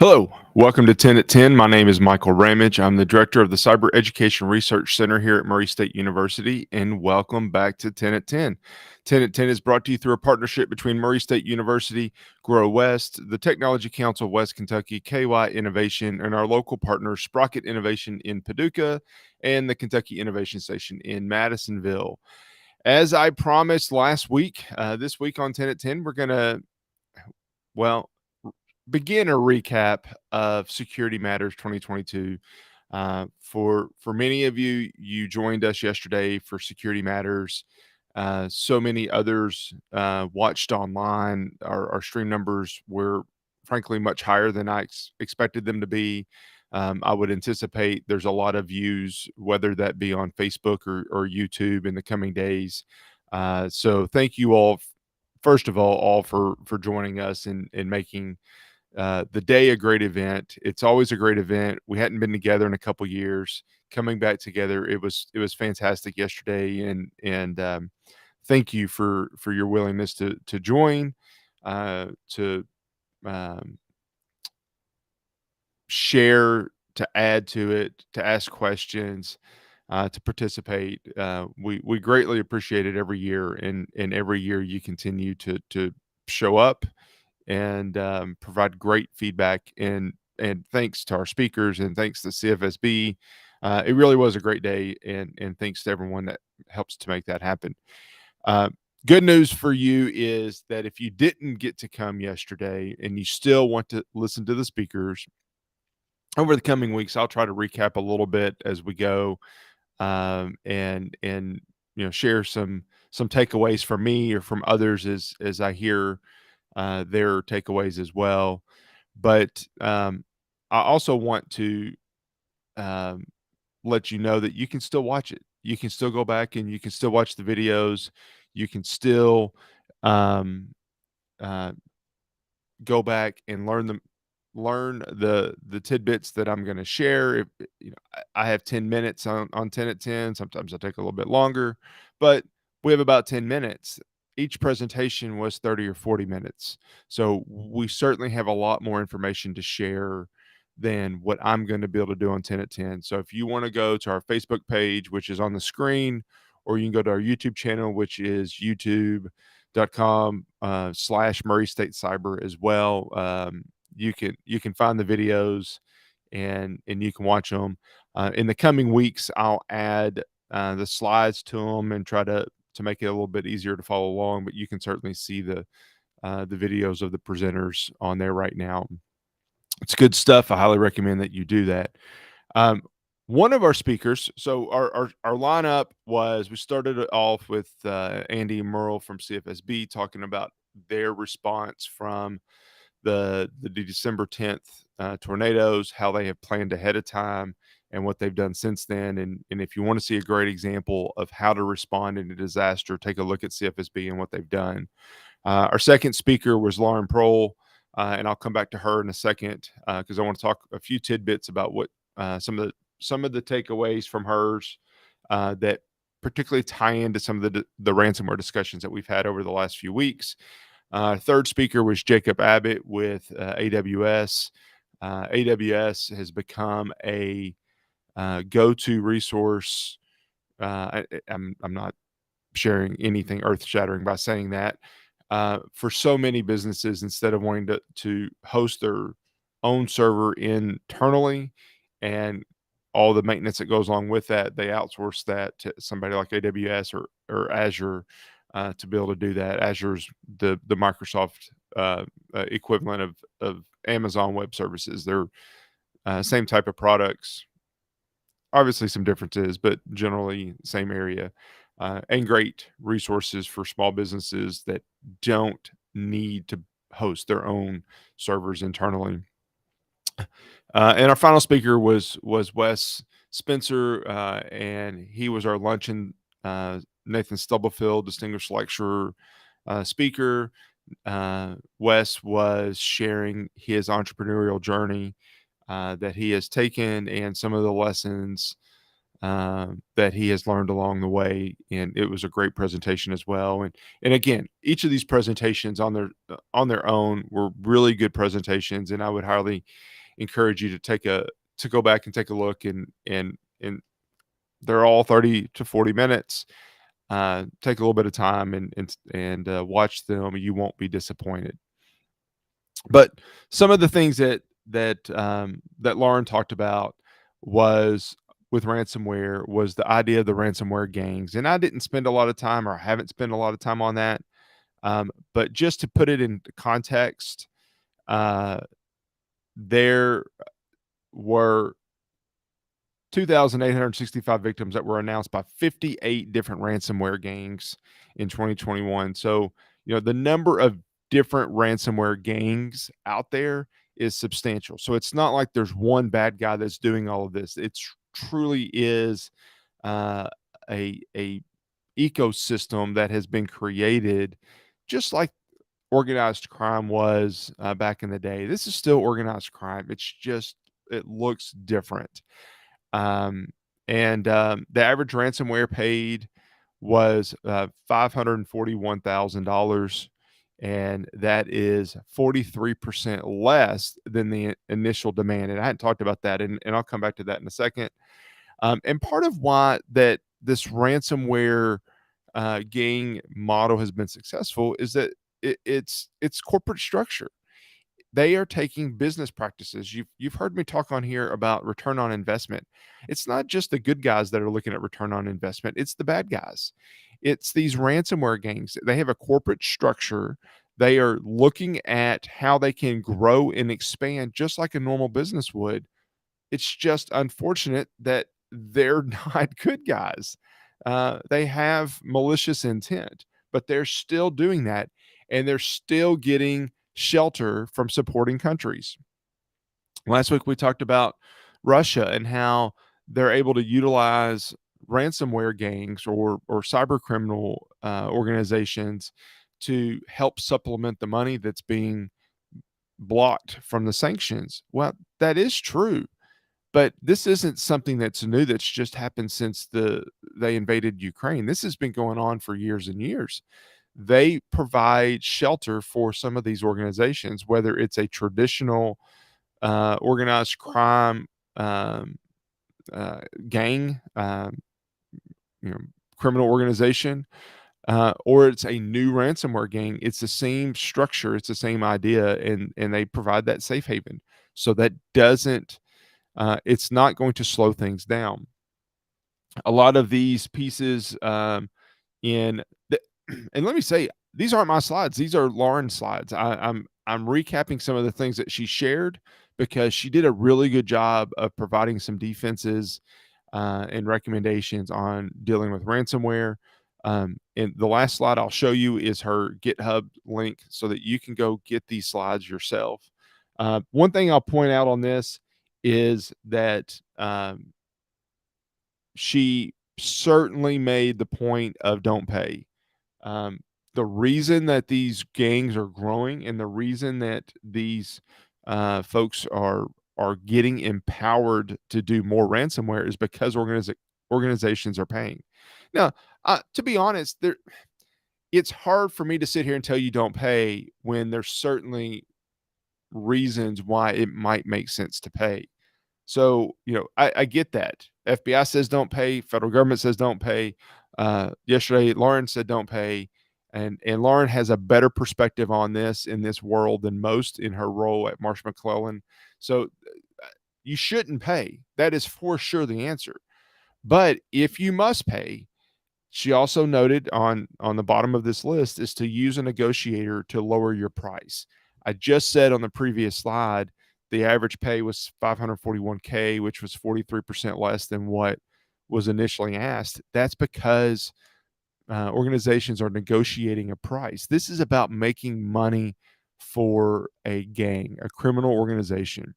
Hello, welcome to 10 at 10. My name is Michael Ramage. I'm the director of the Cyber Education Research Center here at Murray State University, and welcome back to 10 at 10. 10 at 10 is brought to you through a partnership between Murray State University, Grow West, the Technology Council of West Kentucky, KY Innovation, and our local partners, Sprocket Innovation in Paducah and the Kentucky Innovation Station in Madisonville. As I promised last week, this week on 10 at 10, we're going to, well, begin a recap of Security Matters 2022. For many of you, you joined us yesterday for Security Matters. So many others watched online. Our stream numbers were frankly much higher than I expected them to be. I would anticipate there's a lot of views, whether that be on Facebook or YouTube in the coming days. So thank you all, first of all for joining us and making the day a great event. It's always a great event. We hadn't been together in a couple years. Coming back together, it was fantastic yesterday, and thank you for your willingness to join, to um, share, to add to it, to ask questions, to participate. We greatly appreciate it every year, and every year you continue to show up and provide great feedback. And thanks to our speakers and thanks to CFSB. It really was a great day, and thanks to everyone that helps to make that happen. Uh, Good news for you is that if you didn't get to come yesterday and you still want to listen to the speakers over the coming weeks, I'll try to recap a little bit as we go, and share some takeaways from me or from others as I hear their takeaways as well. But I also want to um, let you know that you can still watch it. You can still go back and you can still watch the videos. You can still um, uh, go back and learn the tidbits that I'm going to share. If I have 10 minutes on 10 at 10, sometimes I take a little bit longer, but we have about 10 minutes. Each presentation was 30 or 40 minutes. So we certainly have a lot more information to share than what I'm going to be able to do on 10 at 10. So if you want to go to our Facebook page, which is on the screen, or you can go to our YouTube channel, which is youtube.com / Murray State Cyber as well. You can find the videos and you can watch them. In the coming weeks, I'll add the slides to them and try to make it a little bit easier to follow along. But you can certainly see the videos of the presenters on there right now. It's good stuff. I highly recommend that you do that. Um, One of our speakers, so our lineup was, we started it off with Andy and Merle from CFSB talking about their response from the December 10th tornadoes, how they have planned ahead of time and what they've done since then. And if you want to see a great example of how to respond in a disaster, take a look at CFSB and what they've done. Our second speaker was Lauren Prohl, and I'll come back to her in a second because I want to talk a few tidbits about what some of the takeaways from hers that particularly tie into some of the ransomware discussions that we've had over the last few weeks. Third speaker was Jacob Abbott with AWS. AWS has become a go-to resource. I'm not sharing anything earth-shattering by saying that. For so many businesses, instead of wanting to host their own server internally and all the maintenance that goes along with that, they outsource that to somebody like AWS or Azure to be able to do that. Azure's the Microsoft equivalent of Amazon Web Services. They're same type of products, obviously some differences, but generally same area, and great resources for small businesses that don't need to host their own servers internally. And our final speaker was Wes Spencer, and he was our luncheon Nathan Stubblefield Distinguished Lecturer speaker. Wes was sharing his entrepreneurial journey that he has taken and some of the lessons that he has learned along the way, and it was a great presentation as well. And again, each of these presentations on their own were really good presentations, and I would highly encourage you to go back and take a look, and they're all 30 to 40 minutes. Take a little bit of time and watch them. You won't be disappointed. But some of the things that Lauren talked about was with ransomware was the idea of the ransomware gangs, and I didn't spend a lot of time, or I haven't spent a lot of time on that. But just to put it into context, uh, there were 2,865 victims that were announced by 58 different ransomware gangs in 2021. So, the number of different ransomware gangs out there is substantial. So it's not like there's one bad guy that's doing all of this. It truly is uh, a ecosystem that has been created, just like organized crime was back in the day. This is still organized crime. It's just it looks different. Um, the average ransomware paid was $541,000, and that is 43% less than the initial demand. And I hadn't talked about that, and I'll come back to that in a second. And part of why that this ransomware gang model has been successful is that it's corporate structure. They are taking business practices. You've heard me talk on here about return on investment. It's not just the good guys that are looking at return on investment, it's the bad guys. It's these ransomware gangs. They have a corporate structure. They are looking at how they can grow and expand just like a normal business would. It's just unfortunate that they're not good guys. They have malicious intent, but they're still doing that, and they're still getting shelter from supporting countries. Last week we talked about Russia and how they're able to utilize ransomware gangs or cyber criminal organizations to help supplement the money that's being blocked from the sanctions. Well, that is true, but this isn't something that's new. That's just happened since they invaded Ukraine. This has been going on for years and years. They provide shelter for some of these organizations, whether it's a traditional organized crime um, gang, you know, criminal organization, or it's a new ransomware gang. It's the same structure, it's the same idea, and they provide that safe haven. So that doesn't, it's not going to slow things down. A lot of these pieces in the, and let me say, these aren't my slides. These are Lauren's slides. I'm recapping some of the things that she shared because she did a really good job of providing some defenses and recommendations on dealing with ransomware. And the last slide I'll show you is her GitHub link so that you can go get these slides yourself. One thing I'll point out on this is that she certainly made the point of don't pay. Um, the reason that these gangs are growing and the reason that these folks are getting empowered to do more ransomware is because organizations are paying. Now, to be honest, it's hard for me to sit here and tell you don't pay when there's certainly reasons why it might make sense to pay. So, I get that. FBI says don't pay, federal government says don't pay. Yesterday, Lauren said don't pay. And Lauren has a better perspective on this in this world than most in her role at Marsh McClellan. So you shouldn't pay. That is for sure the answer. But if you must pay, she also noted on the bottom of this list is to use a negotiator to lower your price. I just said on the previous slide, the average pay was 541K, which was 43% less than what was initially asked. That's because organizations are negotiating a price. This is about making money for a gang, a criminal organization.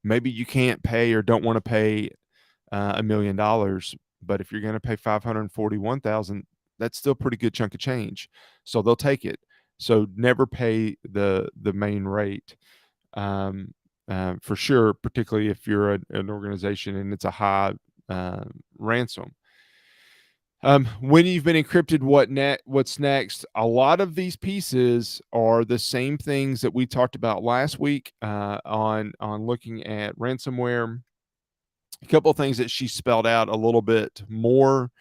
Maybe you can't pay or don't want to pay $1 million, but if you're going to pay 541,000, that's still a pretty good chunk of change. So they'll take it. So never pay the main rate, for sure, particularly if you're an organization and it's a high ransom. When you've been encrypted, what's next? A lot of these pieces are the same things that we talked about last week on looking at ransomware. A couple of things that she spelled out a little bit more.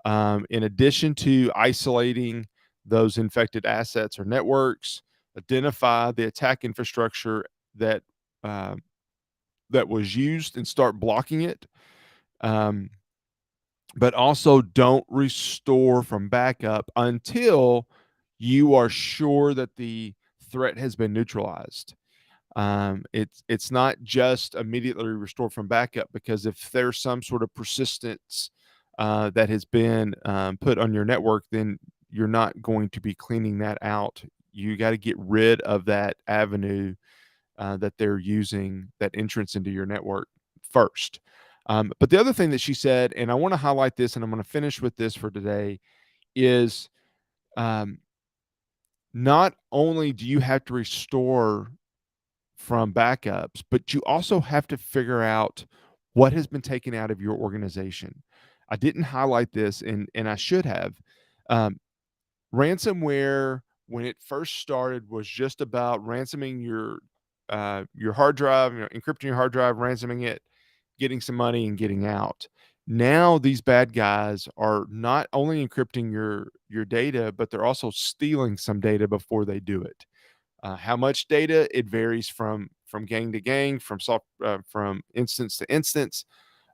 In addition to isolating those infected assets or networks, identify the attack infrastructure that uh, that was used and start blocking it. Um, but also don't restore from backup until you are sure that the threat has been neutralized. It's not just immediately restore from backup, because if there's some sort of persistence that has been put on your network, then you're not going to be cleaning that out. You got to get rid of that avenue that they're using, that entrance into your network first. But the other thing that she said, and I want to highlight this, and I'm going to finish with this for today, is um, not only do you have to restore from backups, but you also have to figure out what has been taken out of your organization. I didn't highlight this, and I should have. Um, Ransomware, when it first started, was just about ransoming your hard drive, encrypting your hard drive, ransoming it, getting some money, and getting out. Now these bad guys are not only encrypting your data, but they're also stealing some data before they do it. How much data? It varies from gang to gang, from instance to instance,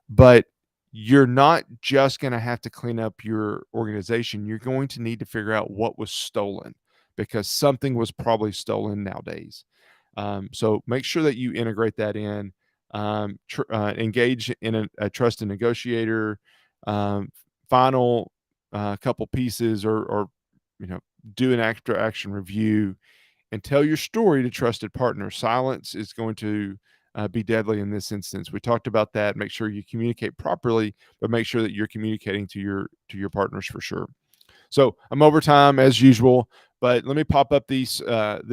but you're not just going to have to clean up your organization. You're going to need to figure out what was stolen, because something was probably stolen nowadays. So make sure that you integrate that in. Engage in a trusted negotiator. Um, Final couple pieces, or you know, do an after action review and tell your story to trusted partners. Silence is going to be deadly in this instance. We talked about that. Make sure you communicate properly, but make sure that you're communicating to your partners for sure. So I'm over time as usual, but let me pop up this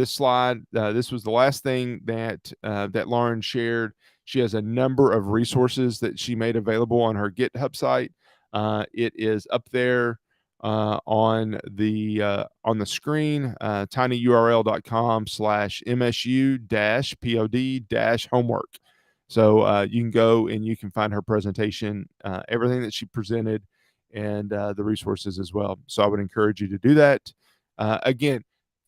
slide. This was the last thing that Lauren shared. She has a number of resources that she made available on her GitHub site. It is up there on the screen, tinyurl.com/msu-pod-homework. So you can go and you can find her presentation, everything that she presented, and the resources as well. So I would encourage you to do that. Again,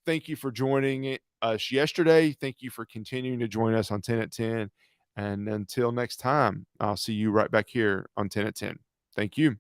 thank you for joining us yesterday. Thank you for continuing to join us on 10 at 10. And until next time, I'll see you right back here on 10 at 10. Thank you.